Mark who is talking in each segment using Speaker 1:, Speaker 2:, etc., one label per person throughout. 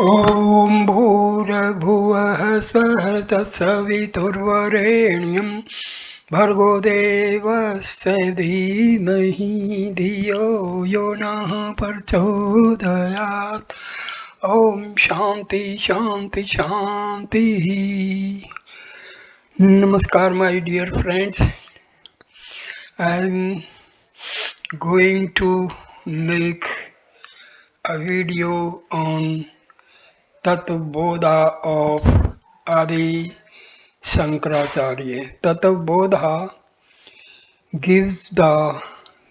Speaker 1: ॐ भूर्भुवः स्वः तत्सवितुर्वरेण्यं भर्गो देवस्य धीमहि धियो यो नः प्रचोदयात्। ॐ शांति शांति शांतिः। Namaskar, my dear friends. I am going to make a video on Tattvabodha of Adi Shankaracharya. Tattvabodha gives the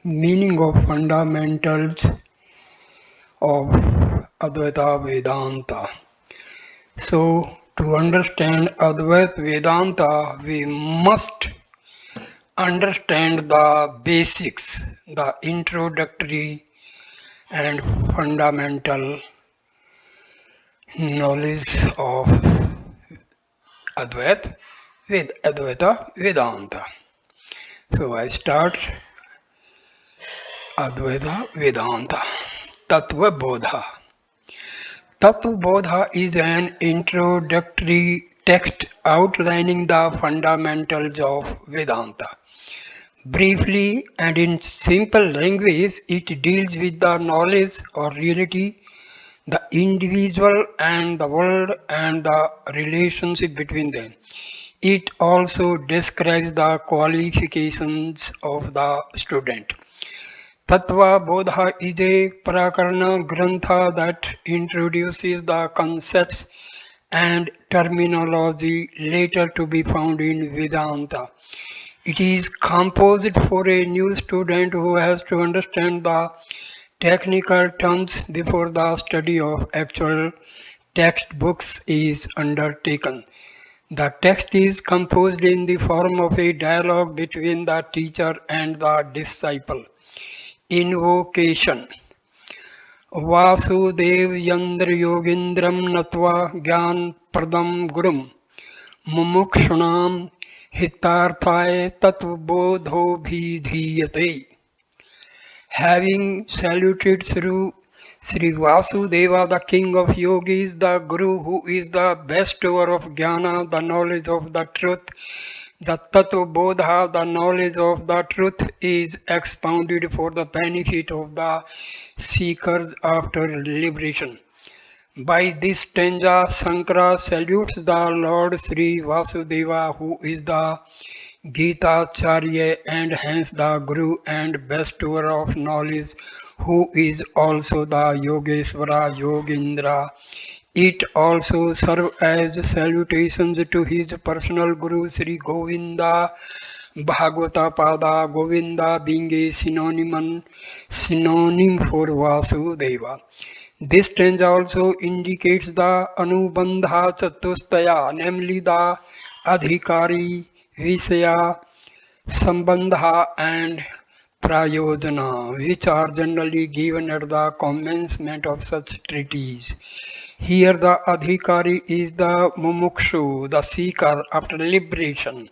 Speaker 1: meaning of fundamentals of Advaita Vedanta. So, to understand Advaita Vedanta, we must understand the basics, the introductory and fundamental knowledge of Advaita Vedanta. So I start Advaita Vedanta. Tattvabodha. Tattvabodha is an introductory text outlining the fundamentals of Vedanta. Briefly and in simple language, it deals with the knowledge or reality, the individual and the world, and the relationship between them. It also describes the qualifications of the student. Tattvabodha is a prakarana grantha that introduces the concepts and terminology later to be found in Vedanta. It is composed for a new student who has to understand the technical terms before the study of actual textbooks is undertaken. The text is composed in the form of a dialogue between the teacher and the disciple. Invocation. Vasudev यंद्र योगींद्रम नत्वा ज्ञान Padma गुरुम मुमुक्षुणाम हितार्थाय तत्वबोधोभिधीयते. Having saluted Sri Vasudeva, the king of yogis, the Guru who is the bestower of jnana, the knowledge of the truth, the Tattvabodha, the knowledge of the truth, is expounded for the benefit of the seekers after liberation. By this stanza, Shankara salutes the Lord Sri Vasudeva, who is the Gitacharya and hence the Guru and bestower of knowledge, who is also the Yogeshwara Yogindra. It also serves as salutations to his personal Guru Sri Govinda Bhagavata Pada, Govinda being a synonym for Vasudeva. This stanza also indicates the Anubandha Chatustaya, namely the Adhikari, Visaya, Sambandha and Prayojana, which are generally given at the commencement of such treaties. Here the Adhikari is the Mumukshu, the seeker after liberation.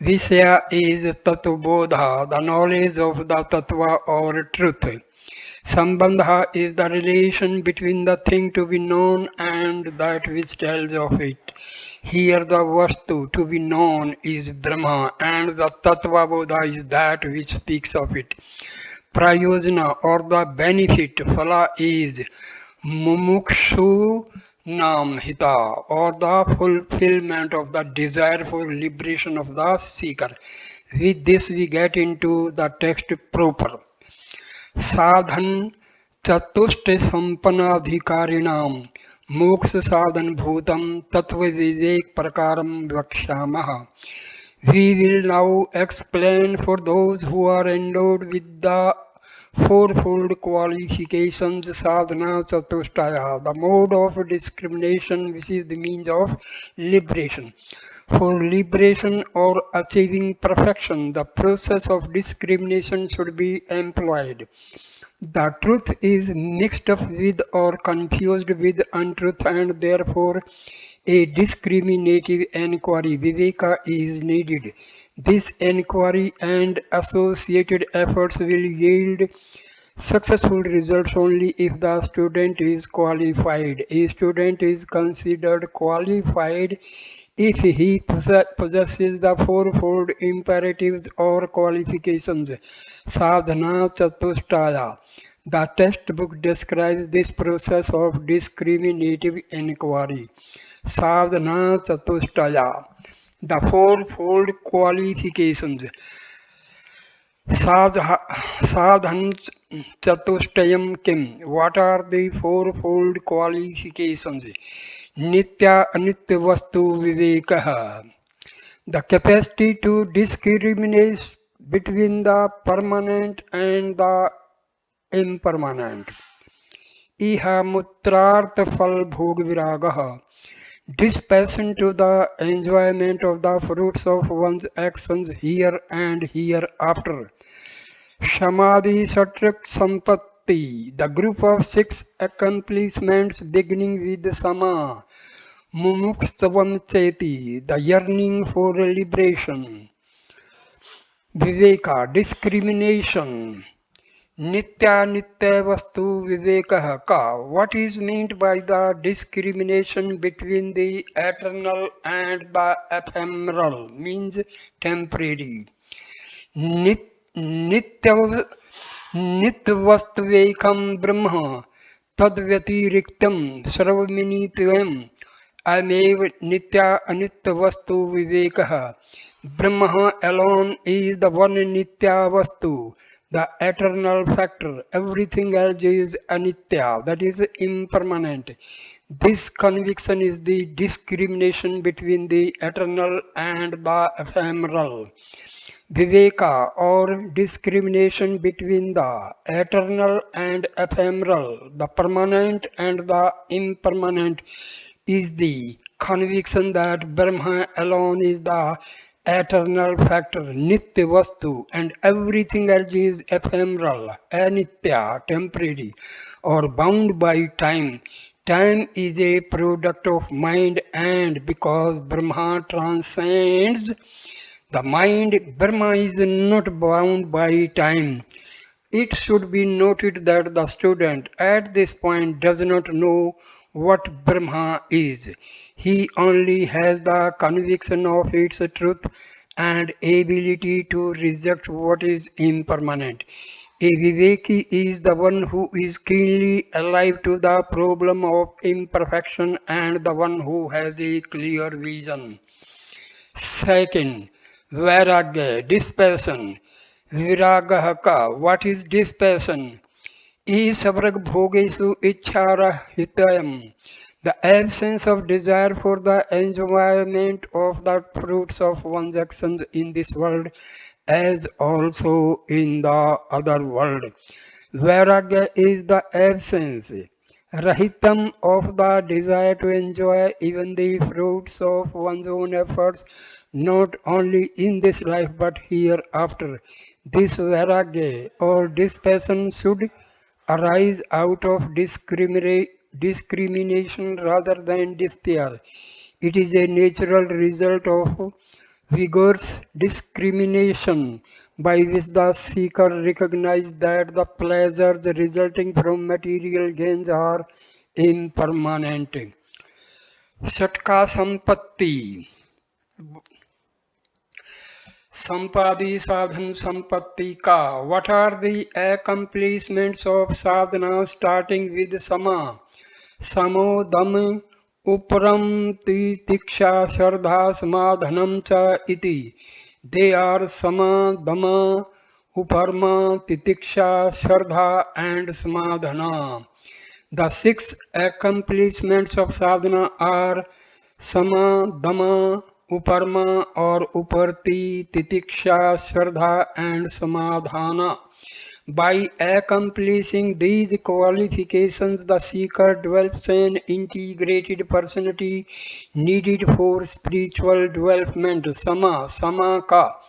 Speaker 1: Visaya is Tattvabodha, the knowledge of the Tattva or truth. Sambandha is the relation between the thing to be known and that which tells of it. Here the Vastu to be known is Brahma and the Tattvabodha is that which speaks of it. Prayojana or the benefit, Phala, is Mumukshu Nam Hita or the fulfillment of the desire for liberation of the seeker. With this we get into the text proper. साधन चतुष्ट संपन्नाधिकारिणाम मोक्ष साधन भूतम तत्व विवेक प्रकारम वक्ष्यामः. We will now explain for those who are endowed with the fourfold qualifications sadhana chatushtaya, the mode of discrimination which is the means of liberation. For liberation or achieving perfection, the process of discrimination should be employed. The truth is mixed up with or confused with untruth, and therefore a discriminative enquiry, viveka, is needed. This enquiry and associated efforts will yield Successful results only if the student is qualified. A student is considered qualified if he possesses the fourfold imperatives or qualifications. Sadhana Chatushtaya. The textbook describes this process of discriminative inquiry. Sadhana Chatushtaya. The fourfold qualifications. Sadhan Chatushtayam Kim. What are the fourfold qualifications? Nitya Anitya Vastu Vivekaha. The capacity to discriminate between the permanent and the impermanent. Iha Mutrartha Fal Bhog Viragaha. Dispassion to the enjoyment of the fruits of one's actions here and hereafter. Samadhi Satrak Sampatti, the group of 6 accomplishments beginning with Sama. Mumukstavam Cheti, the yearning for liberation. Viveka, discrimination. Nitya Nitya Vastu Vivekaha Ka. What is meant by the discrimination between the eternal and the ephemeral? Means temporary. Nitya Nityavastvekam Brahma Tadvyatiriktam Sarvaminityam Amev Nitya Anitya Vastu Vivekaha. Brahma alone is the one Nitya Vastu, the eternal factor. Everything else is anitya, that is impermanent. This conviction is the discrimination between the eternal and the ephemeral. Viveka, or discrimination between the eternal and ephemeral, the permanent and the impermanent, is the conviction that Brahma alone is the eternal factor, Nitya Vastu, and everything else is ephemeral, anitya, temporary, or bound by time. Time is a product of mind, and because Brahma transcends the mind, Brahma is not bound by time. It should be noted that the student at this point does not know what Brahma is. He only has the conviction of its truth and ability to reject what is impermanent. A Viveki is the one who is keenly alive to the problem of imperfection and the one who has a clear vision. Second, Vairagya, dispassion. Viragah, what is dispassion? Isavrag bhogesu icharahitayam. The absence of desire for the enjoyment of the fruits of one's actions in this world as also in the other world. Vairagya is the absence, rahitam, of the desire to enjoy even the fruits of one's own efforts, not only in this life but hereafter. This vairagya or dispassion should arise out of discrimination rather than despair. It is a natural result of vigorous discrimination by which the seeker recognizes that the pleasures resulting from material gains are impermanent. Shatka Sampatti. Sampadi Sadhan Sampatti Ka. What are the accomplishments of sadhana starting with Sama? Samo Dam Uparam Tiksha Shardha Samadhanam Cha Iti. They are Sama, Dama, Uparma, Titiksha, Shardha and Samadhana. The 6 accomplishments of sadhana are Sama, Dama, Uparma or Uparti, Titiksha, Shraddha and Samadhana. By accomplishing these qualifications, the seeker develops an integrated personality needed for spiritual development. Sama ka.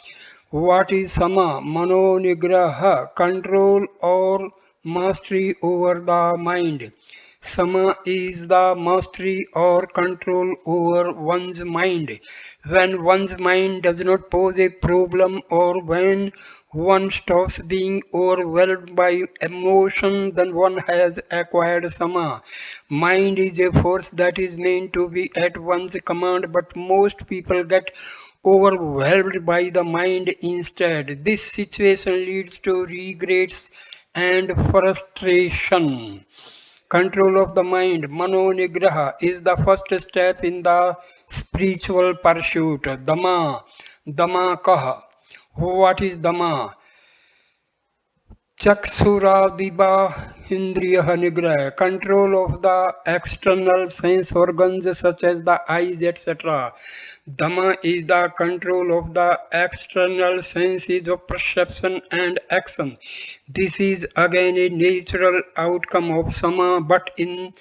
Speaker 1: What is Sama? Mano Nigraha, control or mastery over the mind. Sama is the mastery or control over one's mind. When one's mind does not pose a problem or when one stops being overwhelmed by emotion, then one has acquired sama. Mind is a force that is meant to be at one's command, but most people get overwhelmed by the mind instead. This situation leads to regrets and frustration. Control of the mind, Mano Nigraha, is the first step in the spiritual pursuit. Dama, Dama Kaha. What is Dama? Chakshuradiba Indriya Nigrah, control of the external sense organs such as the eyes, etc. Dhamma is the control of the external senses of perception and action. This is again a natural outcome of Sama, but in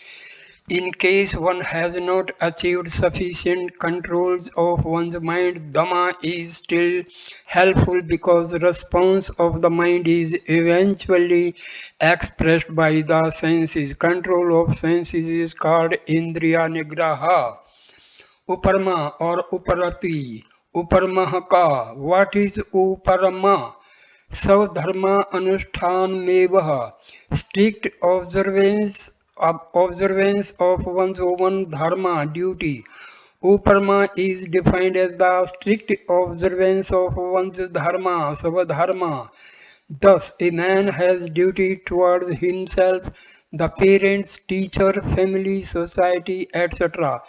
Speaker 1: case one has not achieved sufficient controls of one's mind, Dhamma is still helpful because response of the mind is eventually expressed by the senses. Control of senses is called Indriya Nigraha. Uparma or Uparati. Uparma ka. What is Uparma? Savdharma Anushthan Mevaha. Strict observance of one's own dharma, duty. Uparma is defined as the strict observance of one's dharma, savadharma. Thus, a man has duty towards himself, the parents, teacher, family, society, etc.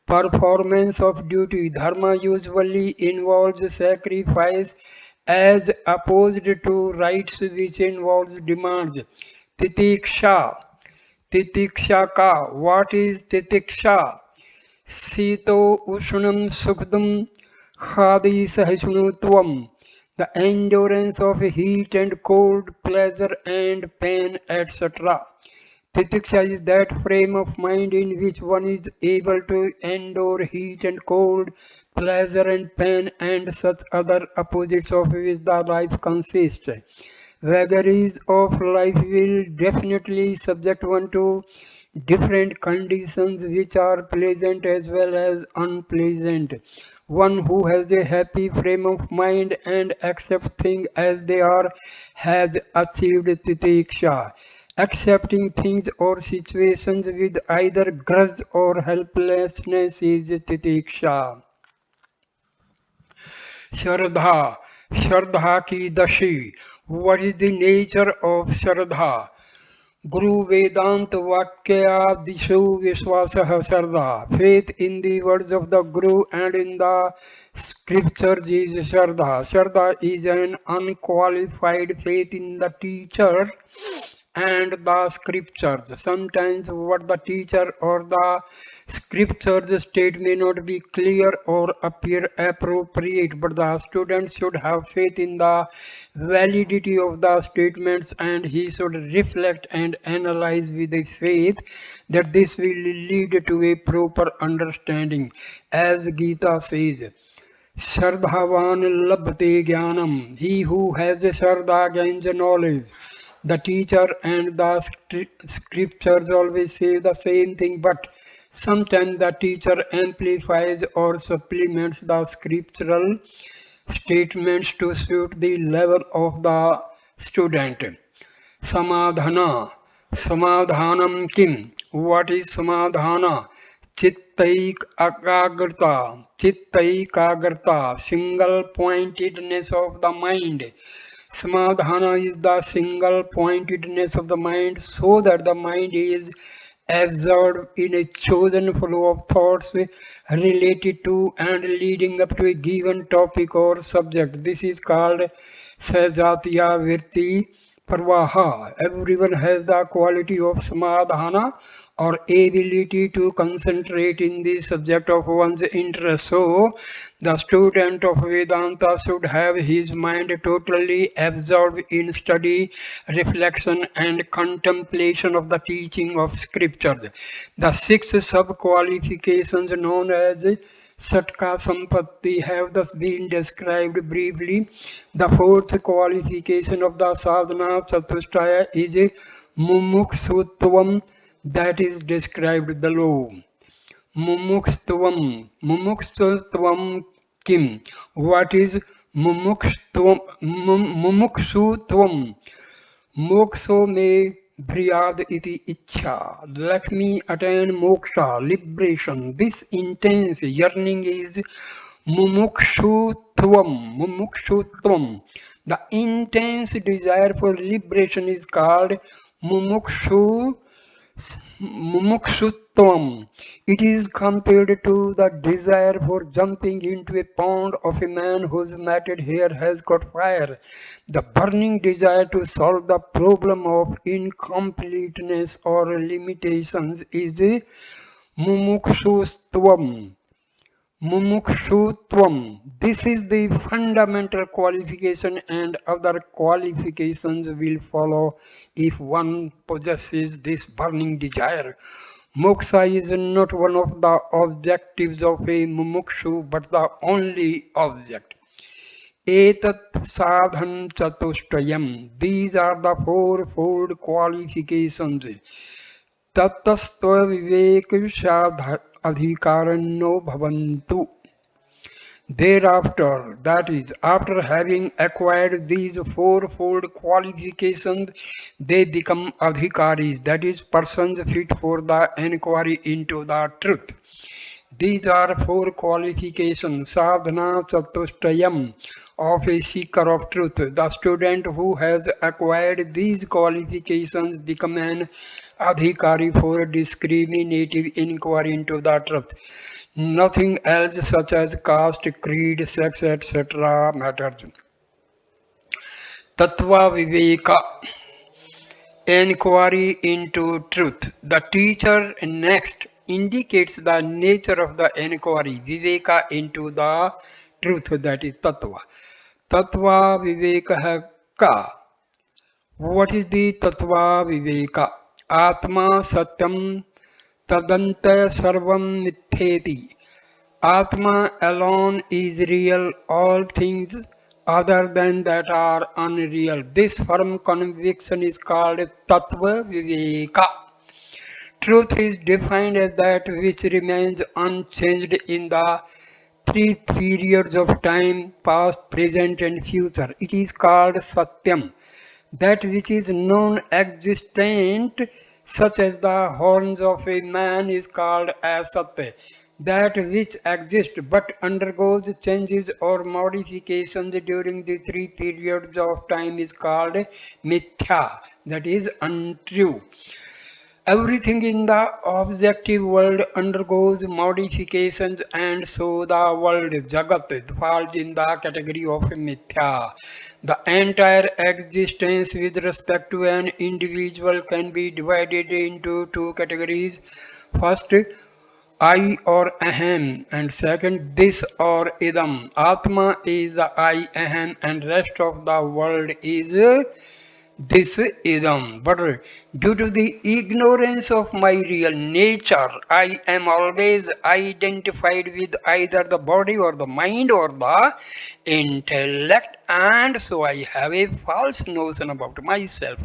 Speaker 1: Performance of duty, dharma usually involves sacrifice as opposed to rights which involves demands. Titiksha. Titiksha ka. What is titiksha? Sito Ushnam Sukdam Khadi Sahishnutvam. The endurance of heat and cold, pleasure and pain, etc. Titiksha is that frame of mind in which one is able to endure heat and cold, pleasure and pain, and such other opposites of which the life consists. Vagaries of life will definitely subject one to different conditions which are pleasant as well as unpleasant. One who has a happy frame of mind and accepts things as they are has achieved titiksha. Accepting things or situations with either grudge or helplessness is titiksha. Shraddha, Shraddha ki dashi. What is the nature of Shraddha? Guru Vedanta Vakya Dishu Vishwasah Shraddha. Faith in the words of the Guru and in the scriptures is Shraddha. Shraddha is an unqualified faith in the teacher and the scriptures. Sometimes what the teacher or the scriptures state may not be clear or appear appropriate, but the student should have faith in the validity of the statements and he should reflect and analyze with a faith that this will lead to a proper understanding. As Gita says, Shardhavan labhate jnanam. He who has Shardha gains knowledge. The teacher and the scriptures always say the same thing, but sometimes the teacher amplifies or supplements the scriptural statements to suit the level of the student. Samadhana. Samadhanam kim? What is samadhana? Chittaik akagrata. Chittaikagrata. Single pointedness of the mind. Samadhana is the single pointedness of the mind so that the mind is absorbed in a chosen flow of thoughts related to and leading up to a given topic or subject. This is called Sahajatiya Virti Parvaha. Everyone has the quality of Samadhana or ability to concentrate in the subject of one's interest. So, the student of Vedanta should have his mind totally absorbed in study, reflection and contemplation of the teaching of scriptures. The 6 sub-qualifications known as Satka Sampatti have thus been described briefly. The 4th qualification of the sadhana chatushtaya is mumukshutvam, that is described below. Mumukshutvam. Mumukshutvam kim? What is मुमुक्षुत्वम मुमुक्षुत्वम मोक्षो may भ्रियाद iti ichha. Let me attain moksha, liberation. This intense yearning is mumukshutvam. Mumukshutvam. The intense desire for liberation is called mumukshu. Mumukshutvam. It is compared to the desire for jumping into a pond of a man whose matted hair has caught fire. The burning desire to solve the problem of incompleteness or limitations is mumukshutvam. Mumukshutvam. This is the fundamental qualification, and other qualifications will follow if one possesses this burning desire. Moksha is not one of the objectives of a mumukshu, but the only object. Etat sadhan chatushtayam. These are the fourfold qualifications. Tatastva vivek adhikaranno bhavantu. Thereafter, that is, after having acquired these fourfold qualifications, they become adhikaris, that is, persons fit for the inquiry into the truth. These are four qualifications, sadhana chatushtayam, of a seeker of truth. The student who has acquired these qualifications become an adhikari for discriminative inquiry into the truth. Nothing else such as caste, creed, sex, etc. matters. Tattva Viveka, inquiry into truth. The teacher next indicates the nature of the inquiry, Viveka, into the truth, that is Tattva. Tattva Viveka ka. What is the Tattva Viveka? Atma Satyam Tadanta Sarvam Mitheti. Atma alone is real, all things other than that are unreal. This firm conviction is called Tattva Viveka. Truth is defined as that which remains unchanged in the three periods of time, past, present and future. It is called Satyam. That which is non-existent, such as the horns of a man, is called as Satya. That which exists but undergoes changes or modifications during the three periods of time is called Mithya, that is untrue. Everything in the objective world undergoes modifications, and so the world Jagat falls in the category of Mithya. The entire existence with respect to an individual can be divided into two categories. First, I or Aham, and second, this or Idam. Atma is the I, Aham, and rest of the world is this idam. But due to the ignorance of my real nature, I am always identified with either the body or the mind or the intellect, and so I have a false notion about myself.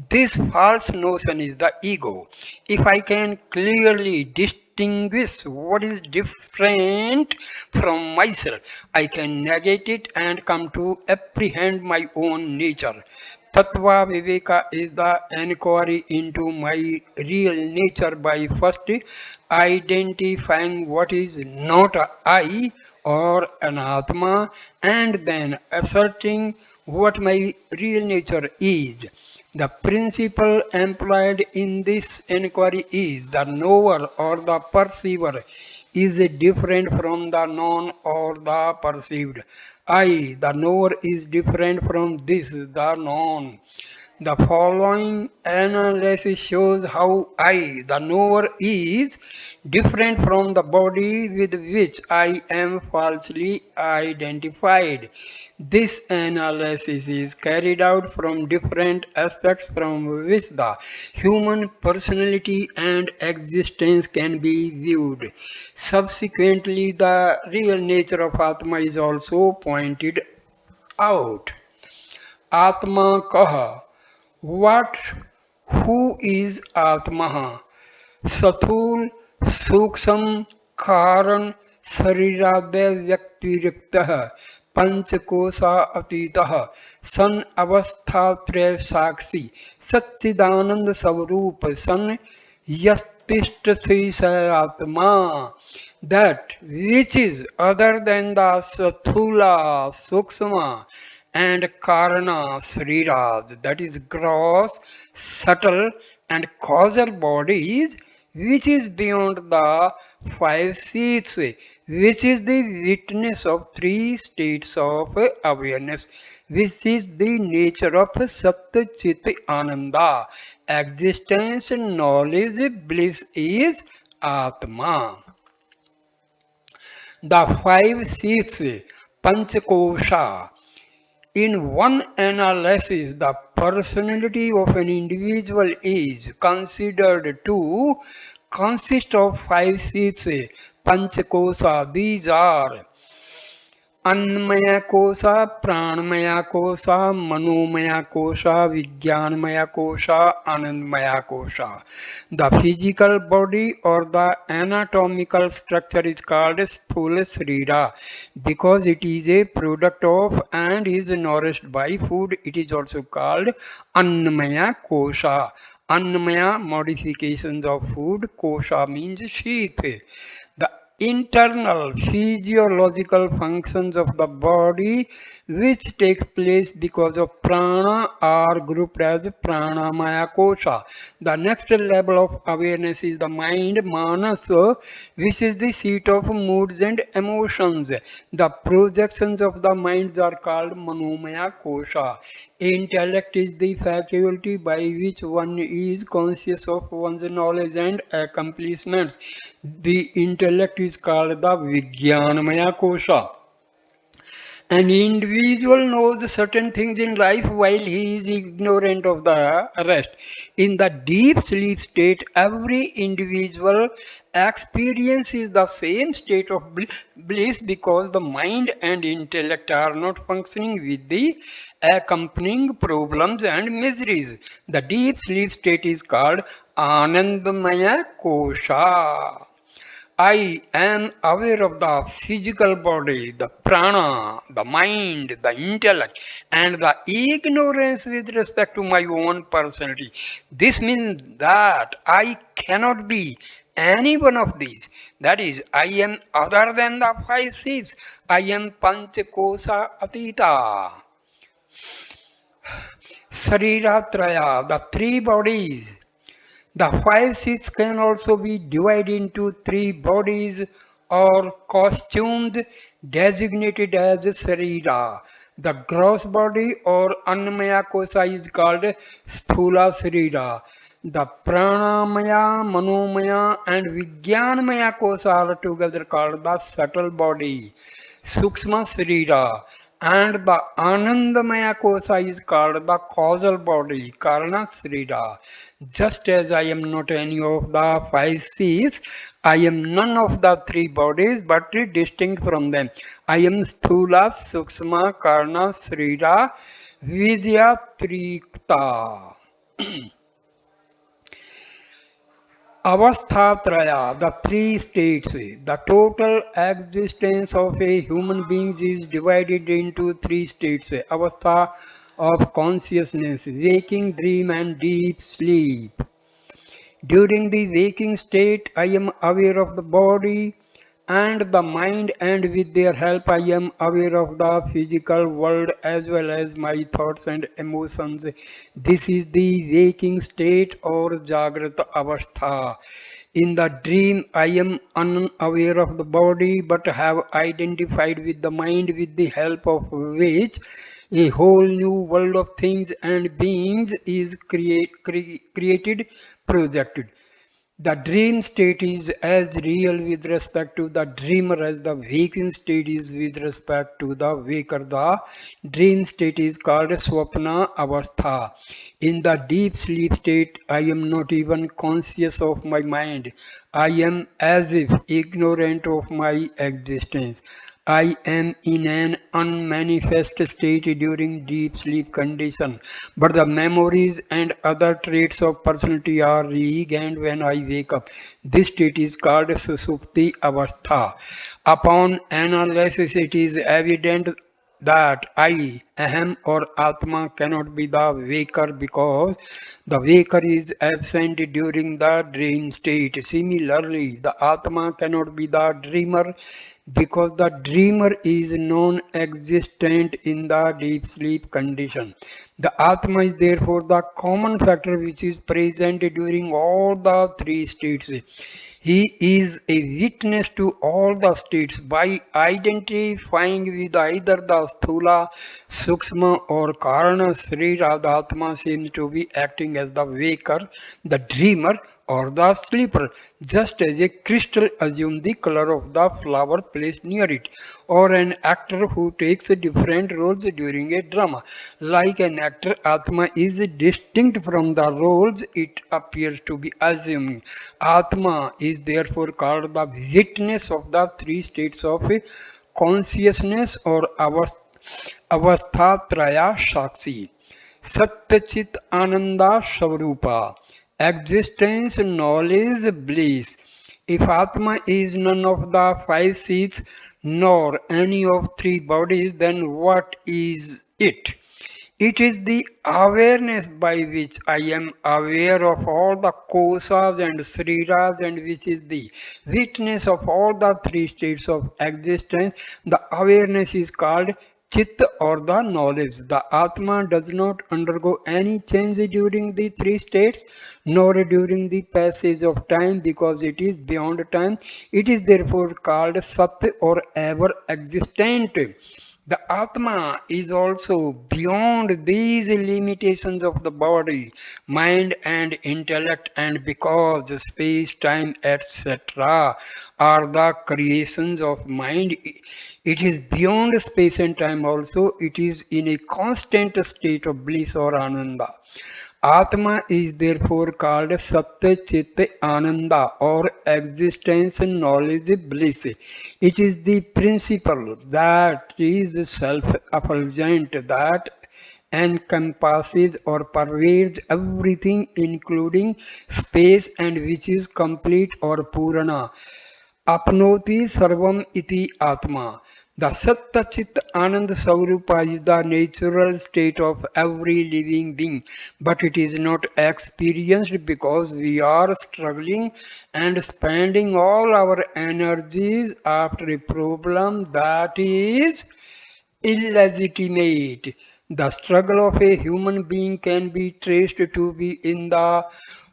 Speaker 1: This false notion is the ego. If I can clearly distinguish what is different from myself, I can negate it and come to apprehend my own nature. Tattva Viveka is the inquiry into my real nature by first identifying what is not I or an Atma, and then asserting what my real nature is. The principle employed in this inquiry is the knower or the perceiver is different from the known or the perceived. I, the knower, is different from this, the known. The following analysis shows how I, the knower, is different from the body with which I am falsely identified. This analysis is carried out from different aspects from which the human personality and existence can be viewed. Subsequently, the real nature of Atma is also pointed out. Atma kaha. What, who is Atma? Sathul Suksam Karan Sarirade Vyaktirikta पंचकोशा अतीतः सन अवस्थात्रय साक्षी सच्चिदानंद स्वरूप सन यस्तिष्ठति स आत्मा. That which is other than the Sathula, Sukshma and Karana, Sriraj, that is gross, subtle and causal bodies, which is beyond the five seats, which is the witness of three states of awareness, which is the nature of Sat Chit Ananda. Existence, knowledge, bliss is Atma. The five seats, Panchakosha. In one analysis, the personality of an individual is considered to consist of five seats, Panchakosha. These are अन्नमय कोशा, प्राणमय कोशा, मनोमय कोशा, विज्ञानमय कोशा, आनंदमय कोशा. The physical body or the anatomical structure is called sthula srira because it is a product of and is nourished by food. It is also called annamaya kosha. Annamaya, modifications of food, kosha means sheath. The internal physiological functions of the body which take place because of prana are grouped as pranamaya kosha. The next level of awareness is the mind, manasa, which is the seat of moods and emotions. The projections of the minds are called manomaya kosha. Intellect is the faculty by which one is conscious of one's knowledge and accomplishments. The intellect is called the Vijnanamaya Kosha. An individual knows certain things in life while he is ignorant of the rest. In the deep sleep state, every individual experiences the same state of bliss because the mind and intellect are not functioning with the accompanying problems and miseries. The deep sleep state is called Anandamaya Kosha. I am aware of the physical body, the prana, the mind, the intellect, and the ignorance with respect to my own personality. This means that I cannot be any one of these. That is, I am other than the five seats. I am Panchakosa Atita. Sariratraya, the three bodies. The five seats can also be divided into three bodies or costumes designated as Sarira. The gross body or Annamaya Kosha is called Sthula Sarira. The Pranamaya, Manomaya and Vijnanamaya Kosha are together called the subtle body, Sukshma Sarira. And the Anandamaya Kosha is called the causal body, Karana Sarira. Just as I am not any of the five seas, I am none of the three bodies but distinct from them. I am Sthula, Sukshma, Karna, Srira, Vijaya, Trikta. Avasthatraya, the three states. The total existence of a human being is divided into three states. Avastha of consciousness, waking, dream and deep sleep. During the waking state, I am aware of the body and the mind, and with their help, I am aware of the physical world as well as my thoughts and emotions. This is the waking state or Jagrata Avastha. In the dream, I am unaware of the body but have identified with the mind with the help of which a whole new world of things and beings is created, projected. The dream state is as real with respect to the dreamer as the waking state is with respect to the waker. The dream state is called Swapna Avastha. In the deep sleep state, I am not even conscious of my mind. I am as if ignorant of my existence. I am in an unmanifest state during deep sleep condition, but the memories and other traits of personality are regained when I wake up. This state is called Susupti Avastha. Upon analysis, it is evident that I, Aham or Atma cannot be the waker because the waker is absent during the dream state. Similarly, the Atma cannot be the dreamer because the dreamer is non-existent in the deep sleep condition. The Atma is therefore the common factor which is present during all the three states. He is a witness to all the states by identifying with either the Sthula, Sukshma or Karana Srira. The Atma seems to be acting as the waker, the dreamer or the sleeper, just as a crystal assumes the color of the flower placed near it, or an actor who takes different roles during a drama. Like an actor, Atma is distinct from the roles it appears to be assuming. Atma is therefore called the witness of the three states of consciousness or avasthatraya shakshi. Satyachit Ananda Swarupa. Existence, knowledge, bliss. If Atma is none of the five seats nor any of three bodies, then what is it? It is the awareness by which I am aware of all the kosas and sriras, and which is the witness of all the three states of existence. The awareness is called Chit or the knowledge. The Atma does not undergo any change during the three states nor during the passage of time because it is beyond time. It is therefore called Sat or ever existent. The Atma is also beyond these limitations of the body, mind and intellect, and because space, time, etc. are the creations of mind, it is beyond space and time also. It is in a constant state of bliss or ananda. Atma is therefore called Satya Chit Ananda or existence knowledge bliss. It is the principle that is self-effulgent, that encompasses or pervades everything including space and which is complete or Purana. Apnoti Sarvam iti Atma. The Satta Chit Anand Swarupa is the natural state of every living being, but it is not experienced because we are struggling and spending all our energies after a problem that is illegitimate. The struggle of a human being can be traced to be in the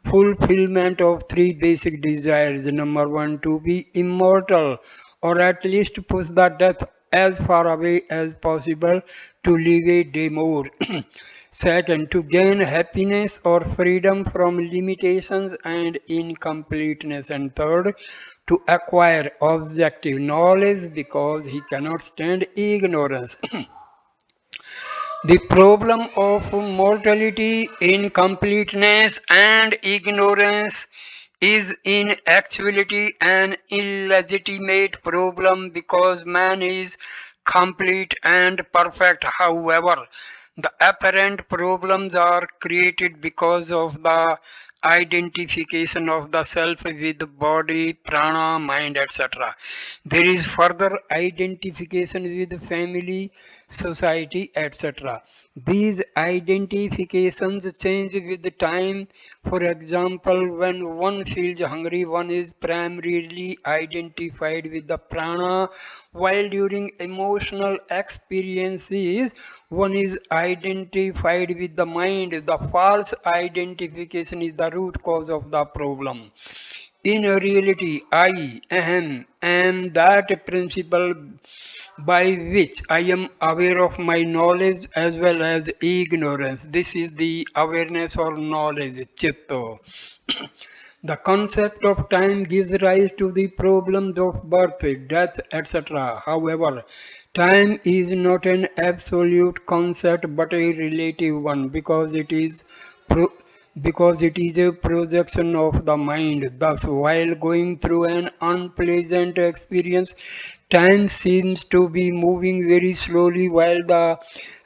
Speaker 1: fulfillment of three basic desires. Number one, to be immortal, or at least push the death as far away as possible to live a day more. Second, to gain happiness or freedom from limitations and incompleteness. And third, to acquire objective knowledge because he cannot stand ignorance. The problem of mortality, incompleteness, and ignorance is in actuality an illegitimate problem because man is complete and perfect. However, the apparent problems are created because of the identification of the self with body, prana, mind, etc. There is further identification with family, society, etc. These identifications change with time. For example, when one feels hungry, one is primarily identified with the prana, while during emotional experiences, one is identified with the mind. The false identification is the root cause of the problem. In reality, I am that principle by which I am aware of my knowledge as well as ignorance. This is the awareness or knowledge, Chitta. The concept of time gives rise to the problems of birth, death, etc. However, time is not an absolute concept but a relative one pro- because it is a projection of the mind. Thus, while going through an unpleasant experience, Time seems to be moving very slowly while the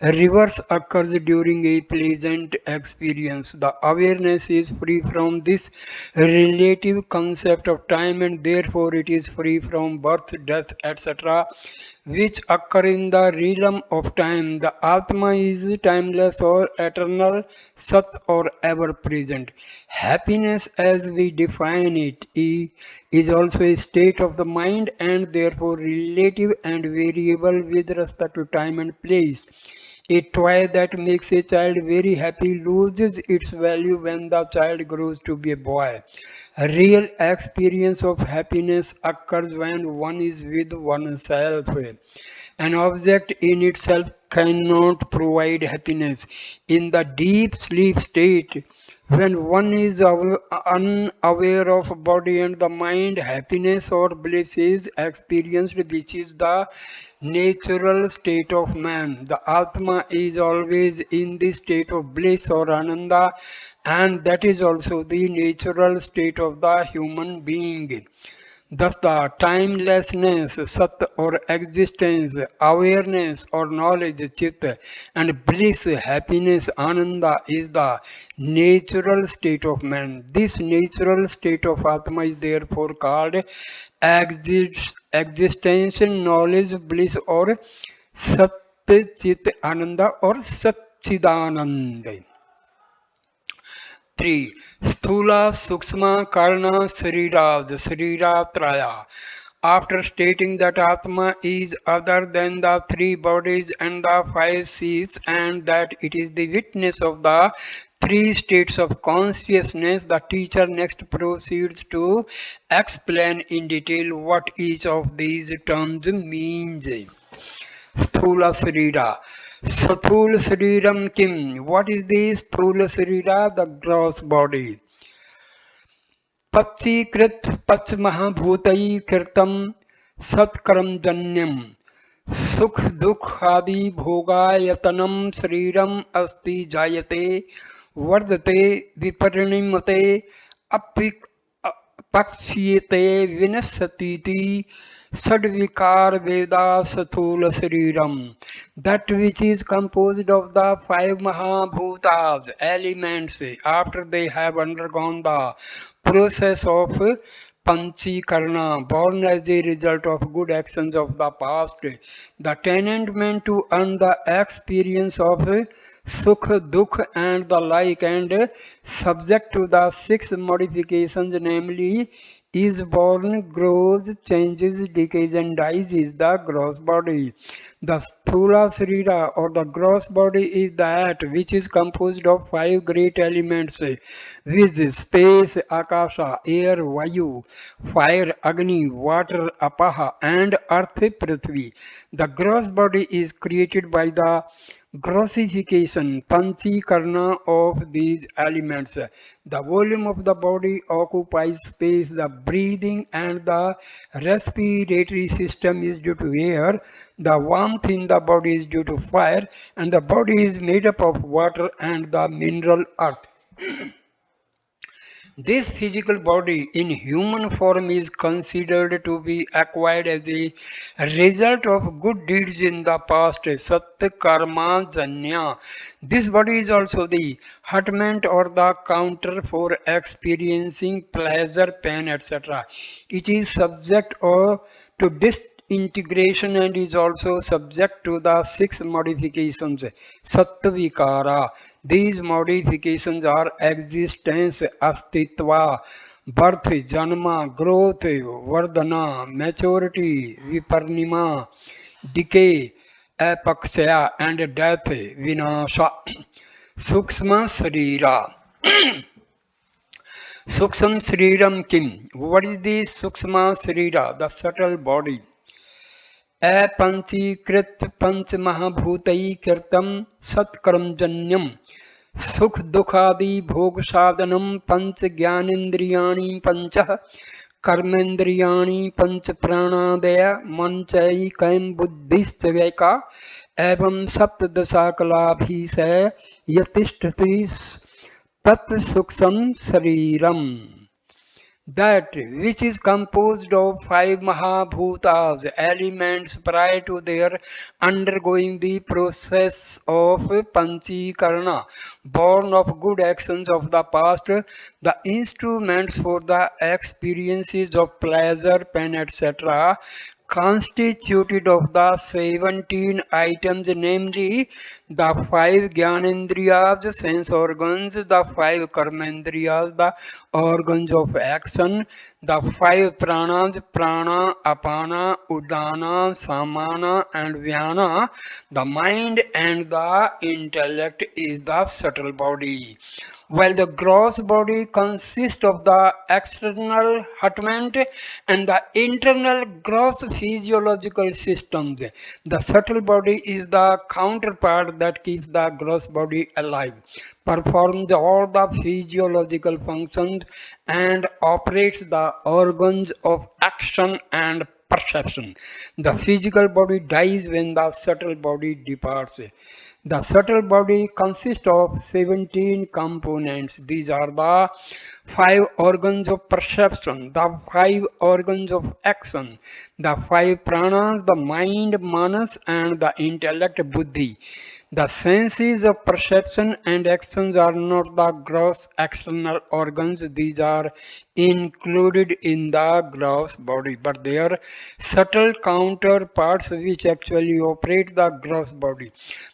Speaker 1: reverse occurs during a pleasant experience. The awareness is free from this relative concept of time and therefore it is free from birth, death, etc., which occur in the realm of time. The Atma is timeless or eternal, Sat or ever present. Happiness, as we define it, is also a state of the mind and therefore relative and variable with respect to time and place. A toy that makes a child very happy loses its value when the child grows to be a boy. A real experience of happiness occurs when one is with oneself. An object in itself cannot provide happiness. In the deep sleep state, when one is unaware of body and the mind, happiness or bliss is experienced, which is the natural state of man. The Atma is always in the state of bliss or Ananda, and that is also the natural state of the human being. Thus, the timelessness, Sat or existence, awareness or knowledge, Chit, and bliss, happiness, Ananda is the natural state of man. This natural state of Atma is therefore called existential knowledge, bliss, or Sat, Chit, Ananda, or Satchidananda. 3. Sthula, Sukshma, Karna, Sriraj, Sriratraya. After stating that Atma is other than the three bodies and the five seats and that it is the witness of the three states of consciousness, the teacher next proceeds to explain in detail what each of these terms means. Sthula Sarira. Sathula Sariram Kim. What is the Sthula Sarira? The gross body. Pachikrit Pach Mahabhutai Kirtam Satkaram Janyam. Sukh Dukh Adi Bhogayatanam Sriram Asti Jayate Vardate Viparinimate Apik Pakshiyate Vinasatiti Sadvikar Veda Sathula Sriram. That which is composed of the five Mahabhutas, elements, after they have undergone the process of Panchikarna, born as a result of good actions of the past, the tenement to earn the experience of Sukh, Dukh and the like, and subject to the six modifications, namely is born, grows, changes, decays and dies is the gross body. The Sthula Srira or the gross body is that which is composed of five great elements, which space, Akasha, air, Vayu, fire, Agni, water, Apaha and earth, Prithvi. The gross body is created by the grossification, panchikarna of these elements. The volume of the body occupies space, the breathing and the respiratory system is due to air, the warmth in the body is due to fire, and the body is made up of water and the mineral earth. This physical body in human form is considered to be acquired as a result of good deeds in the past, Sat Karma Janya. This body is also the hutment or the counter for experiencing pleasure, pain, etc. It is subject or to disintegration and is also subject to the six modifications, Sattvikara. These modifications are existence, astitva, birth, janma, growth, vardhana, maturity, viparnima, decay, apakshaya, and death, vinasha. Sukshma Sarira. Sukshma Sriram Kim. What is the Sukshma Sarira? The subtle body. अपंचीकृत पंच महाभूतई कृतम सत्कर्मजन्यम सुख दुखादि भोग साधनम पंच ज्ञानेन्द्रियाणि पंच कर्मेन्द्रियाणि पंच प्राणादय मंचैकैम बुद्धिश्च वैका एवं सप्तदशाकलाभीश यतिष्ठति तत् सूक्ष्म शरीरम. that which is composed of five Mahabhutas, elements prior to their undergoing the process of Panchikarana, born of good actions of the past, the instruments for the experiences of pleasure, pain, etc., constituted of the 17 items, namely the five Gyanendriyas, sense organs, the five Karmendriyas, the organs of action, the five pranas, prana, apana, udana, samana, and vyana, the mind and the intellect is the subtle body. While the gross body consists of the external hutment and the internal gross physiological systems, the subtle body is the counterpart that keeps the gross body alive, performs all the physiological functions, and operates the organs of action and perception. The physical body dies when the subtle body departs. The subtle body consists of 17 components. These are the five organs of perception, the five organs of action, the five pranas, the mind, manas, and the intellect, buddhi. The senses of perception and actions are not the gross external organs, these are included in the gross body, but they are subtle counterparts which actually operate the gross body.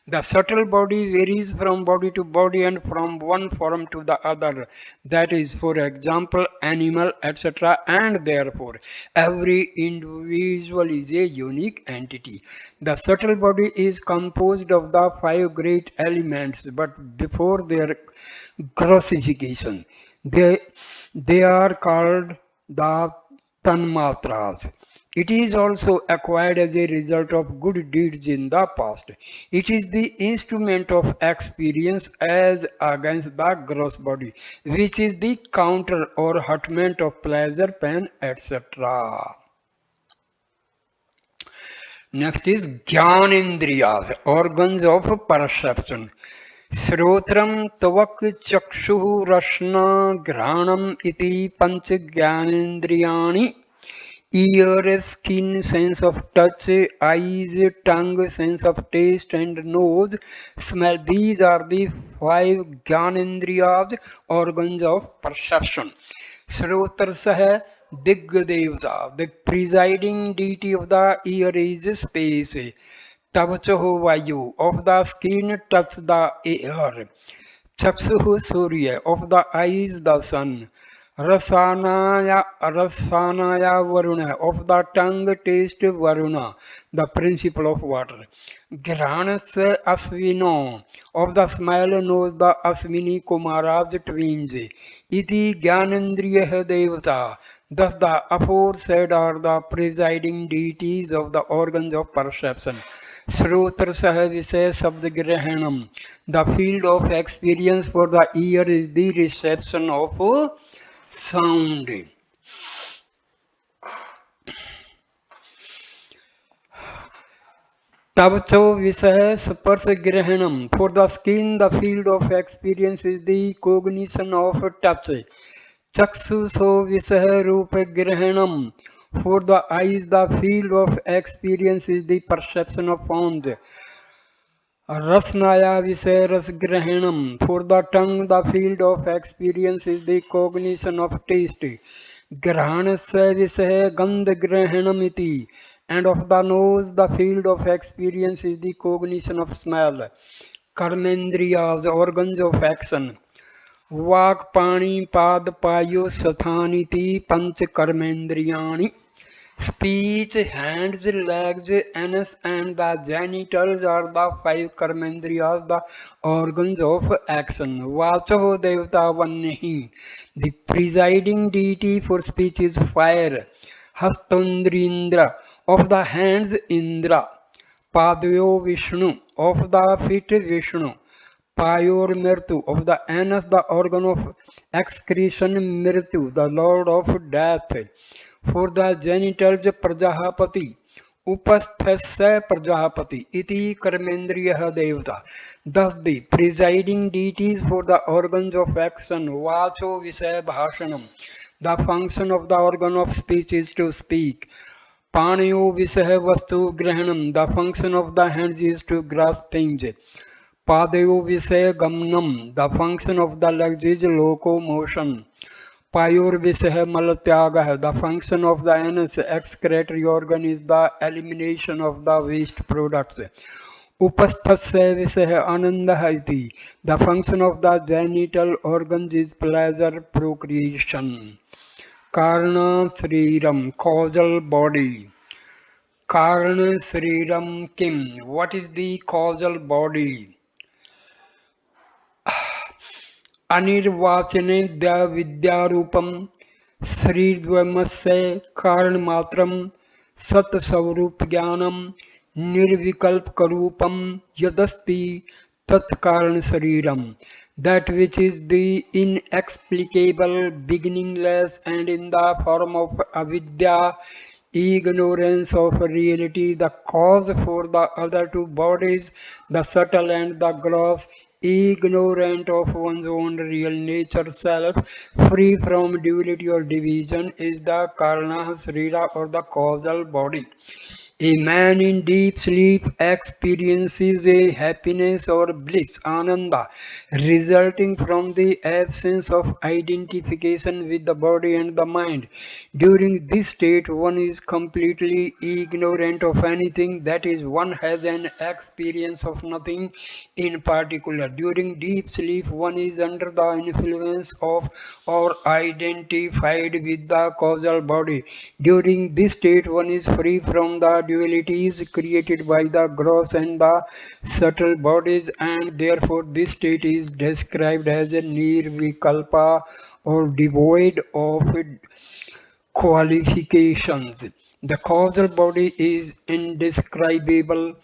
Speaker 1: The subtle body varies from body to body and from one form to the other, that is, for example, animal, etc., and therefore every individual is a unique entity. The subtle body is composed of the five great elements, but before their grossification, they are called the tanmatras. It is also acquired as a result of good deeds in the past. It is the instrument of experience as against the gross body, which is the counter or hutment of pleasure, pain, etc. Next is Gyanendriyas, organs of perception. Srotram Tavak Chakshu Rashna Granam Iti Panch Gyanendriyani. Ear, skin, sense of touch, eyes, tongue, sense of taste, and nose, smell. These are the five Gyanendriyas, organs of perception. Srotrasah Digdevta, the presiding deity of the ear is space. Tavachaho Vayu, of the skin touch the air. Chaksuhu Surya, of the eyes the sun. Rasanaya Varuna, of the tongue taste Varuna, the principle of water. Granasa Asvino, of the smell knows the Aswini Kumaras twins. Iti Gyanendriya Devata, thus the aforesaid are the presiding deities of the organs of perception. Srotrasah Visaya Sabdagirahanam, the field of experience for the ear is the reception of sound. Tavacho Visaya Sparsagirahanam, for the skin the field of experience is the cognition of touch. Chaksuso Visaya Rupagirahanam, for the eyes the field of experience is the perception of sound. Rasnaya Visaya Rasgrahanam, for the tongue the field of experience is the cognition of taste. Grahanasya Visaya Gandhagrahanam iti, and of the nose the field of experience is the cognition of smell. Karmendriyas, organs of action. Vak Pani Pad Payo Sathaniti Panch Karmendriyani. Speech, hands, legs, anus, and the genitals are the five karmendriyas, the organs of action. Vachaho Devata Vannehi, the presiding deity for speech is fire. Hastandrindra, of the hands Indra. Padyo Vishnu, of the feet Vishnu. Payor Mirtu, of the anus, the organ of excretion Mirtu, the lord of death. For the genitals Prajapati, Upasthasya Prajapati iti karmendriya devata. Thus the presiding deities for the organs of action, vacho visaya bhashanam. The function of the organ of speech is to speak. Paniyo visaya vastu grahanam. The function of the hands is to grasp things. Padayo visaya gamnam. The function of the legs is locomotion. Payorvisah malatyaga. The function of the anus excretory organ is the elimination of the waste products. Upasthasya visah anandaha iti. The function of the genital organs is pleasure procreation. Karna Sriram, causal body. Karna Sriram Kim. What is the causal body? अनिर्वाचने विद्यारूपम श्रीद्वयमस्य कारणमात्रम सत्स्वरूप ज्ञानम निर्विकल्पकरूपम यदस्ति तत्कारण शरीरम. That which is the inexplicable, beginningless, and in the form of avidya, ignorance of reality, the cause for the other two bodies, the subtle and the gross, ignorant of one's own real nature self, free from duality or division, is the karana srira or the causal body. A man in deep sleep experiences a happiness or bliss, ananda, resulting from the absence of identification with the body and the mind. During this state, one is completely ignorant of anything, that is, one has an experience of nothing in particular. During deep sleep, one is under the influence of or identified with the causal body. During this state, one is free from the dualities created by the gross and the subtle bodies, and therefore this state is described as a nirvikalpa or devoid of qualifications. The causal body is indescribable,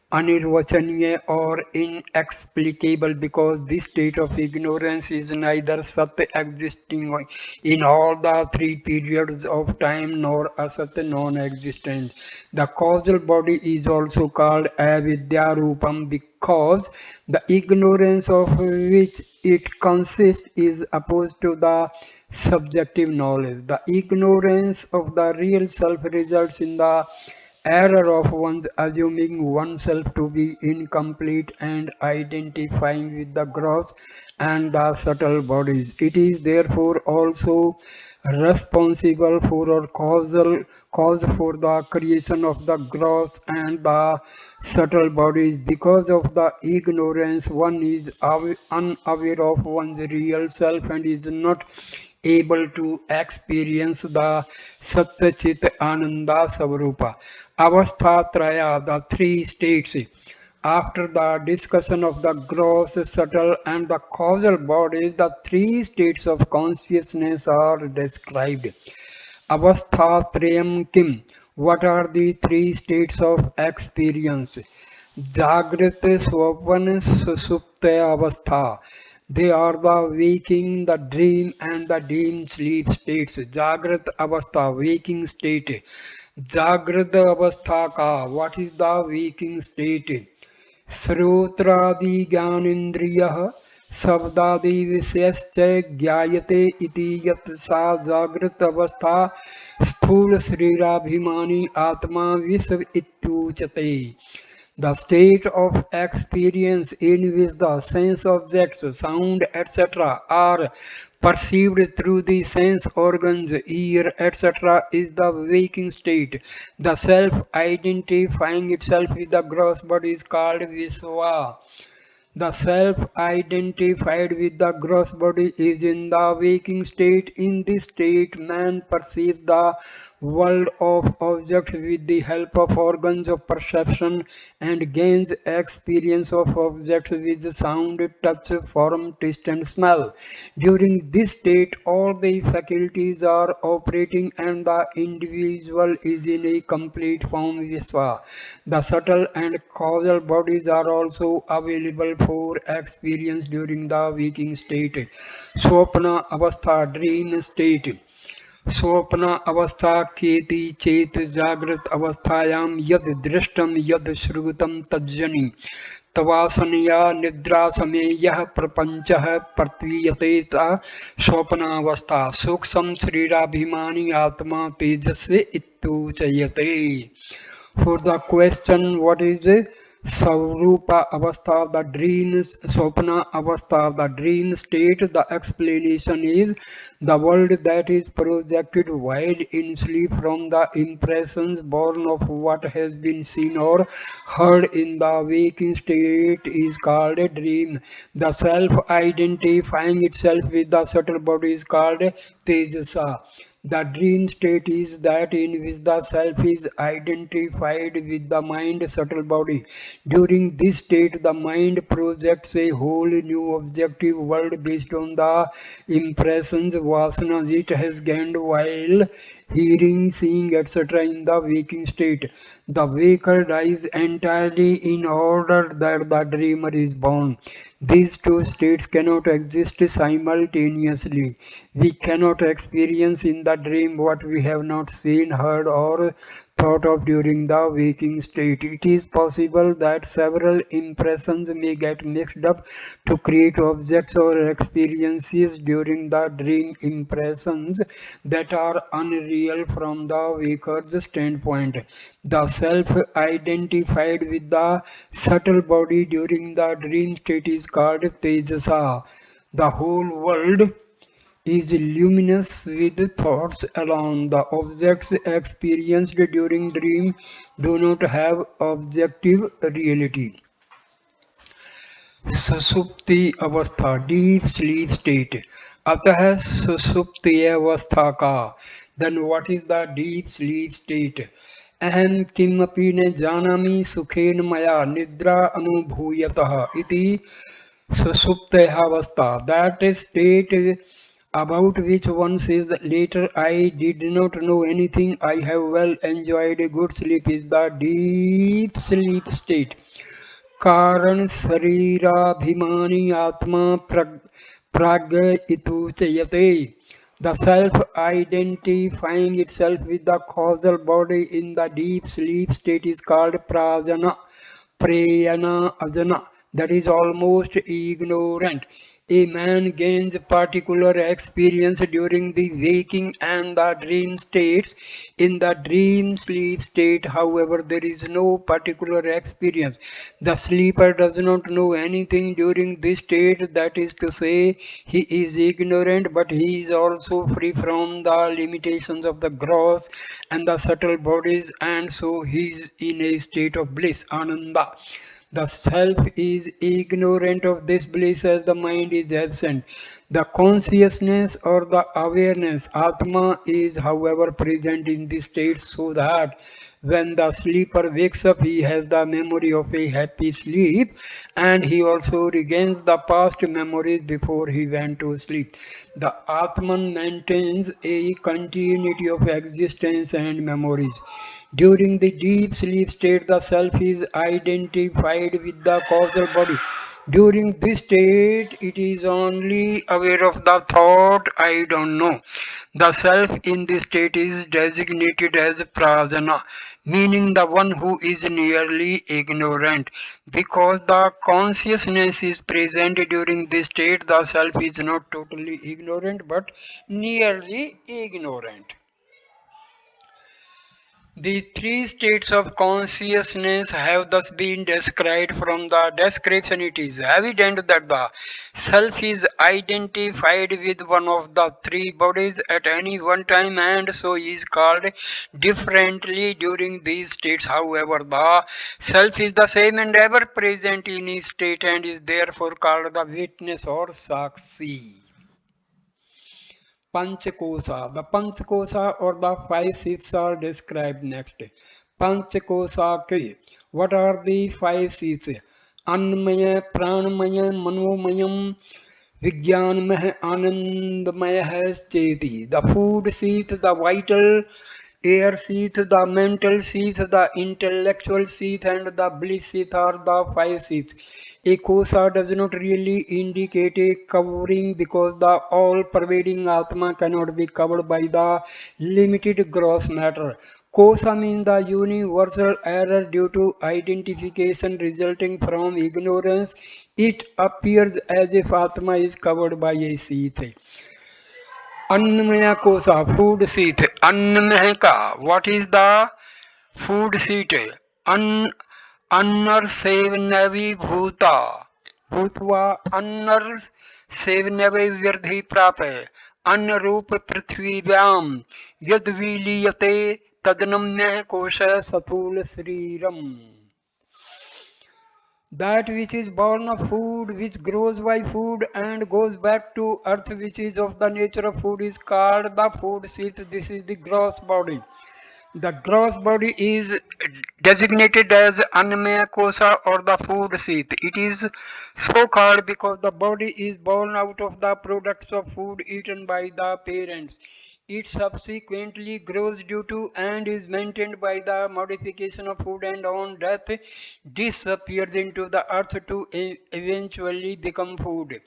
Speaker 1: anirvachaniya or inexplicable, because this state of ignorance is neither sat existing in all the three periods of time nor asat non-existent. The causal body is also called avidya rupam because the ignorance of which it consists is opposed to the subjective knowledge. The ignorance of the real self results in the error of one's assuming oneself to be incomplete and identifying with the gross and the subtle bodies. It is therefore also responsible for or cause for the creation of the gross and the subtle bodies. Because of the ignorance, one is unaware of one's real self and is not able to experience the Satya Chit Ananda Savarupa. Avastha Traya, the three states. After the discussion of the gross, subtle, and the causal bodies, the three states of consciousness are described. Avastha Trayam Kim. What are the three states of experience? Jagrata, Swapana, Susupta Avastha. They are the waking, the dream, and the deep sleep states. Jagrat Avastha, waking state. Jagrat Avastha ka, what is the waking state? Srotradi Gyanindriyah Sabdadi Visyascha Gyayate iti yat sa Jagrat Avastha Sthula Srirabhimani Atma Visv Ityuchate. The state of experience in which the sense objects, sound, etc. are perceived through the sense organs, ear, etc. is the waking state. The self identifying itself with the gross body is called Visva. The self identified with the gross body is in the waking state. In this state, man perceives the world of objects with the help of organs of perception and gains experience of objects with sound, touch, form, taste, and smell. During this state, all the faculties are operating and the individual is in a complete form Visva. The subtle and causal bodies are also available for experience during the waking state. Swapna Avastha, dream state. स्वप्न अवस्था केति चेत जागृत अवस्थायां यद दृष्टम यद श्रुतं तज्जनि तवासनया निद्रा समय यह प्रपंचः प्रतीयते ता स्वप्नावस्था सूक्ष्म शरीराभिमानी आत्मा तेजस्वी इत्युच्यते. For the question what is Savrupa Avastha, the dream, Sopna Avastha, the dream state, the explanation is the world that is projected while in sleep from the impressions born of what has been seen or heard in the waking state is called a dream. The self identifying itself with the subtle body is called Tejasa. The dream state is that in which the self is identified with the mind subtle body. During this state, the mind projects a whole new objective world based on the impressions, vasanas it has gained while hearing, seeing, etc. in the waking state. The waker dies entirely in order that the dreamer is born. These two states cannot exist simultaneously. We cannot experience in the dream what we have not seen, heard, or thought of during the waking state. It is possible that several impressions may get mixed up to create objects or experiences during the dream, impressions that are unreal from the waker's standpoint. The self identified with the subtle body during the dream state is called Tejasa. The whole world is luminous with thoughts alone. The objects experienced during dream do not have objective reality. सुसुप्ति अवस्था deep sleep state. अतः सुसुप्ति अवस्था का then what is the deep sleep state. अहम किमपि न जानामि सुखेन मया निद्रा अनुभूयतः इति सुसुप्तावस्था. That state about which one says that later I did not know anything, I have well enjoyed a good sleep is the deep sleep state. कारण शरीराभिमानी आत्मा प्राग इतुच्यते. The self identifying itself with the causal body in the deep sleep state is called prajana, prayana, ajana, that is almost ignorant. A man gains particular experience during the waking and the dream states. In the dream sleep state, however, there is no particular experience. The sleeper does not know anything during this state, that is to say, he is ignorant, but he is also free from the limitations of the gross and the subtle bodies, and so he is in a state of bliss, ananda. The self is ignorant of this bliss as the mind is absent. The consciousness or the awareness, Atma, is however present in this state so that when the sleeper wakes up, he has the memory of a happy sleep and he also regains the past memories before he went to sleep. The Atman maintains a continuity of existence and memories. During the deep sleep state, the self is identified with the causal body. During this state, it is only aware of the thought, I don't know. The self in this state is designated as prajana, meaning the one who is nearly ignorant. Because the consciousness is present during this state, the self is not totally ignorant but nearly ignorant. The three states of consciousness have thus been described. From the description, it is evident that the self is identified with one of the three bodies at any one time and so is called differently during these states. However, the self is the same and ever present in each state and is therefore called the witness or Sakshi. Panchakosha. The Panchakosha or the five seats are described next. Panchakosha ke. What are the five seats? Annamaya, Pranamaya, Manomayam, Vijnanmaya, Anandamaya Cheti. The food seat, the vital air seat, the mental seat, the intellectual seat, and the bliss seat are the five seats. A kosa does not really indicate a covering because the all-pervading Atma cannot be covered by the limited gross matter. Kosa means the universal error due to identification resulting from ignorance. It appears as if Atma is covered by a sheath. Annamaya kosa, food sheath. Annamaya, what is the food sheath? An अन्नर सेवनवी भूता भूतवा ulnar सेवनवे व्यर्धि प्राप अन्न रूप पृथ्वीव्याम यद विलीयते तदनम्य कोश सतूल शरीरम. That which is born of food, which grows by food and goes back to earth, which is of the nature of food, is called the food sheath. This is the gross body. The gross body is designated as Annamaya Kosa or the food sheath. It is so called because the body is born out of the products of food eaten by the parents. It subsequently grows due to and is maintained by the modification of food, and on death disappears into the earth to eventually become food.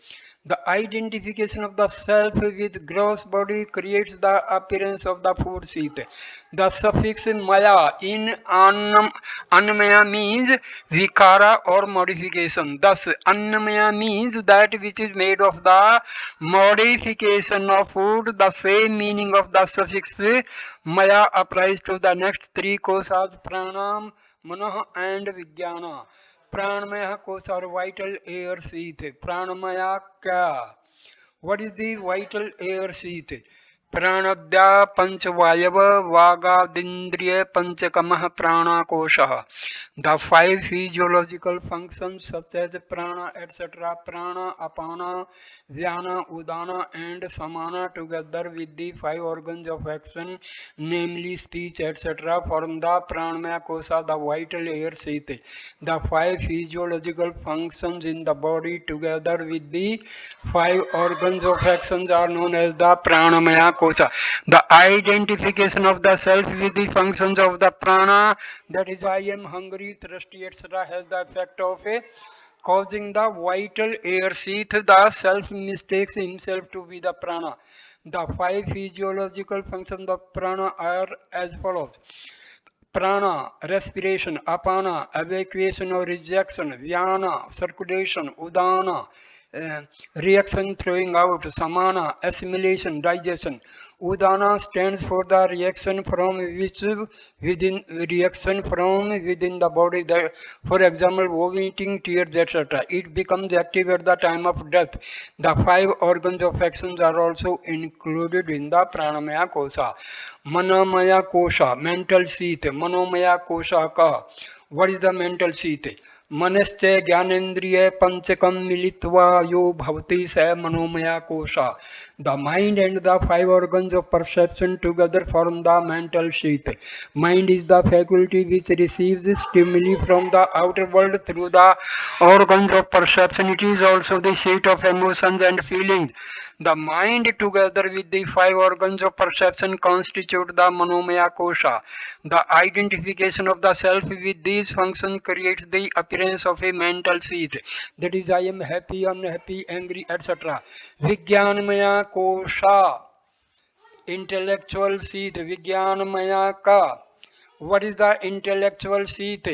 Speaker 1: The identification of the self with gross body creates the appearance of the food sheath. The suffix maya in annamaya means vikara or modification. Thus, annamaya means that which is made of the modification of food. The same meaning of the suffix maya applies to the next three kosas, pranam, manah and vijnana. Pranamaya kosa or vital air sheath. Pranamaya kya? What is the vital air sheath? Pranadya panchvayava vagadindriya panchakamah pranakoshah. The five physiological functions such as prana etc. Prana, apana, vyana, udana and samana together with the five organs of action namely speech etc. form the pranamaya kosha, the vital air sheath. The five physiological functions in the body together with the five organs of actions are known as the pranamaya kosha. The identification of the self with the functions of the prana, that is I am hungry, thirsty etc. has the effect of causing the vital air sheath. The self mistakes himself to be the prana. The five physiological functions of prana are as follows. Prana, respiration, apana, evacuation or rejection, vyana, circulation, udana, reaction throwing out, samana, assimilation, digestion. Udana stands for the reaction from within the body. That, for example, vomiting, tears, etc. It becomes active at the time of death. The five organs of actions are also included in the pranamaya kosha. Manomaya kosha, mental sheath. Manomaya kosha ka. What is the mental sheath? मनश्च ज्ञानेन्द्रिय पंचकम मिलित्वा यो भवति स मनोमया कोशा. The mind and the five organs of perception together form the mental sheath. Mind is the faculty which receives stimuli from the outer world through the organs of perception. It is also the seat of emotions and feelings. The mind together with the five organs of perception constitute the manomaya kosha. The identification of the self with these functions creates the appearance of a mental sheath. That is, I am happy, unhappy, angry, etc. Vijnanamaya kosha, intellectual sheath. Vijnanamaya ka. What is the intellectual sheath?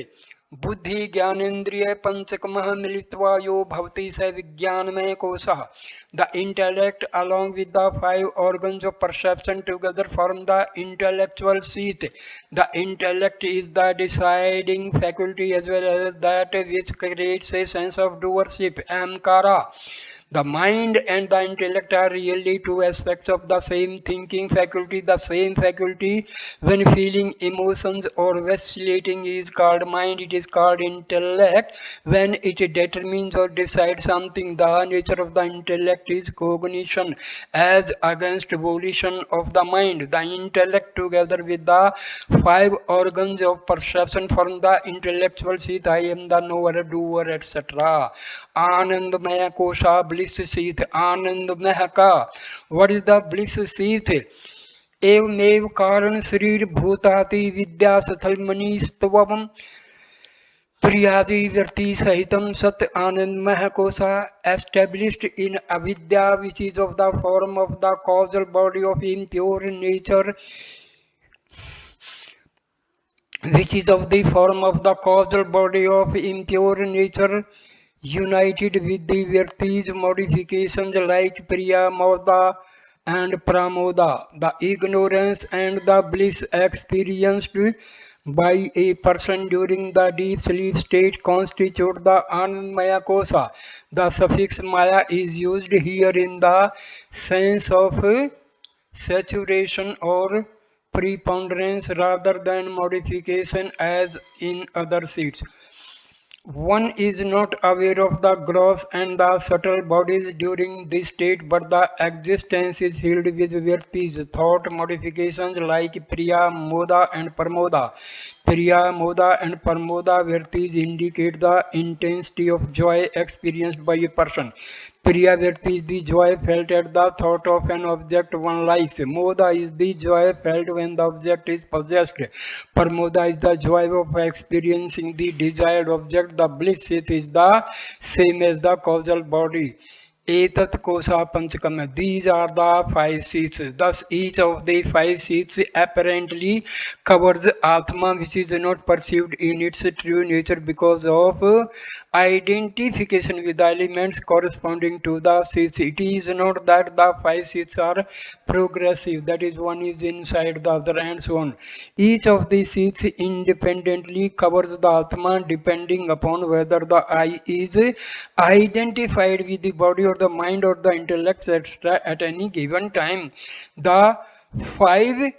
Speaker 1: बुद्धि ज्ञानेन्द्रिय पंचकमः मिलित्वा यो भवति स विज्ञानमय कोशः. The intellect along with the five organs of perception together form the intellectual sheath. The intellect is the deciding faculty as well as that which creates a sense of doership, amkara. The mind and the intellect are really two aspects of the same thinking faculty. The same faculty, when feeling emotions or vacillating, is called mind. It is called intellect. When it determines or decides something, the nature of the intellect is cognition as against volition of the mind. The intellect together with the five organs of perception form the intellectual sheath. I am the knower, doer, etc. Anandamaya kosha, bliss sheath. Anandamaya ka. What is the bliss sheath? एवमेव कारण शरीर भूताति विद्या सथल मनीस्तवम प्रियादि Virti Sahitam Sat Anandmaya Kosa, established in Avidya, which is of the form of the causal body of impure nature, which is of the form of the causal body of impure nature, united with the Virti's modifications like Priya, Moda, and Pramoda. The ignorance and the bliss experienced by a person during the deep sleep state constitute the Anandmaya Kosa. The suffix Maya is used here in the sense of saturation or preponderance rather than modification as in other seats. One is not aware of the gross and the subtle bodies during this state, but the existence is filled with virtis, thought modifications like Priya, Moda, and Parmoda. Priya, Moda, and Parmoda virtis indicate the intensity of joy experienced by a person. Priya virti is the joy felt at the thought of an object one likes. Moda is the joy felt when the object is possessed. Parmoda is the joy of experiencing the desired object. The bliss is the same as the causal body. Etat Kosa Panchakam. These are the five seats. Thus, each of the five seats apparently covers Atma, which is not perceived in its true nature because of identification with the elements corresponding to the seats. It is not that the five seats are progressive, that is, one is inside the other, and so on. Each of the seats independently covers the Atma depending upon whether the I is identified with the body or the mind or the intellect, etc. at any given time. The five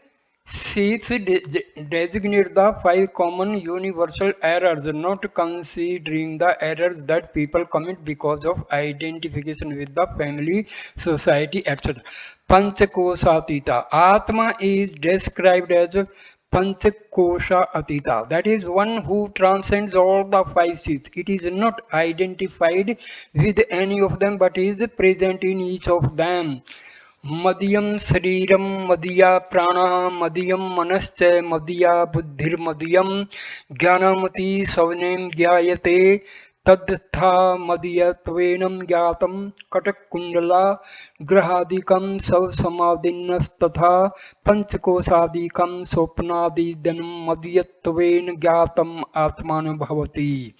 Speaker 1: seats designate the five common universal errors, not considering the errors that people commit because of identification with the family, society, etc. Panchakosatita. Atma is described as Panchakosha Atita. That is one who transcends all the five seats. It is not identified with any of them but is present in each of them. Madhyam Sariram Madhya Prana Madhyam Manascha Madhya Buddhirmadhyam Jnanamati Savnem Gyayate Tadtha Madhyatvenam Gyatam Katak Kundala Grahadikam Sav Samadhinnastatha Panchakosadikam Sopnadidanam Madhyatven Gyatam Atman Bhavati.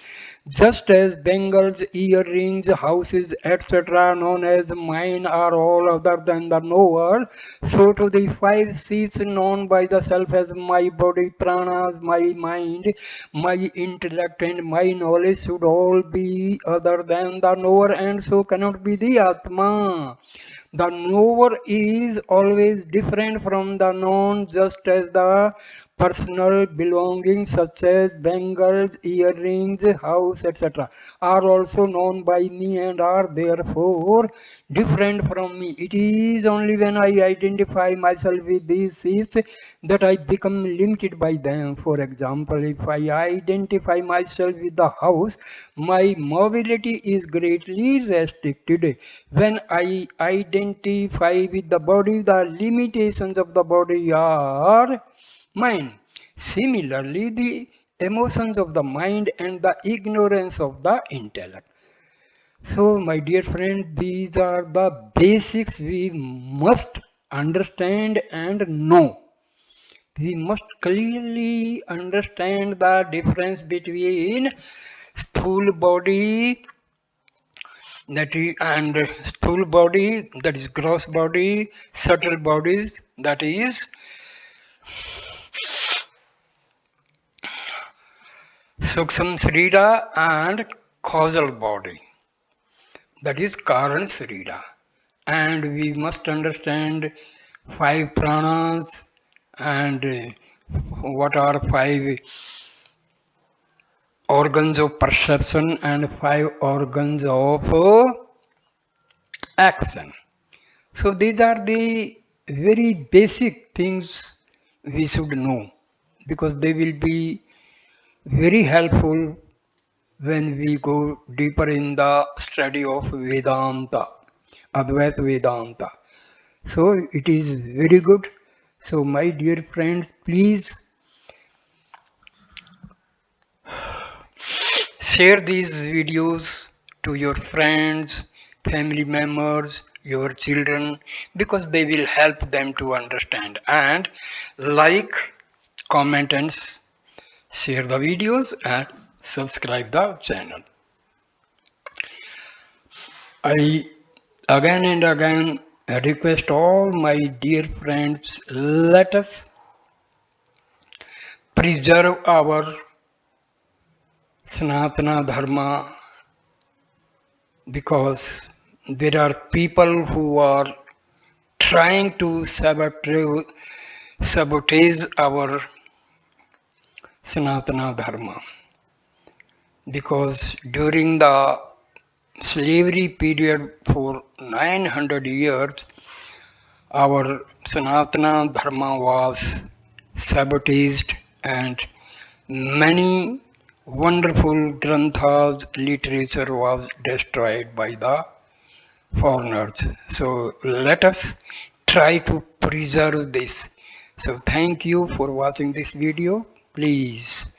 Speaker 1: Just as bangles, earrings, houses, etc., known as mine, are all other than the knower, so to the five seats known by the self as my body, pranas, my mind, my intellect, and my knowledge should all be other than the knower, and so cannot be the Atma. The knower is always different from the known, just as the personal belongings such as bangles, earrings, house, etc. are also known by me and are therefore different from me. It is only when I identify myself with these seats that I become limited by them. For example, if I identify myself with the house, my mobility is greatly restricted. When I identify with the body, the limitations of the body are mine. Similarly, the emotions of the mind and the ignorance of the intellect. So, my dear friend, these are the basics we must understand and know. We must clearly understand the difference between sthula body and sthula body, that is gross body, subtle bodies, that is Sukshma Srira, and causal body, that is Karan Srira. And we must understand five pranas and what are five organs of perception and five organs of action. So these are the very basic things we should know because they will be very helpful when we go deeper in the study of Vedanta, Advaita Vedanta. So it is very good. So my dear friends, please Share these videos to your friends, family members, your children, because they will help them to understand. And like, comment, and share the videos and subscribe the channel. I again and again request all my dear friends, let us preserve our Sanatana Dharma, because there are people who are trying to sabotage our Sanatana Dharma, because during the slavery period for 900 years our Sanatana Dharma was sabotaged, and many wonderful granthas, literature was destroyed by the foreigners. So let us try to preserve this. So thank you for watching this video. Please,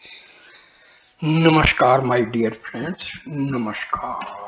Speaker 1: Namaskar, my dear friends. Namaskar.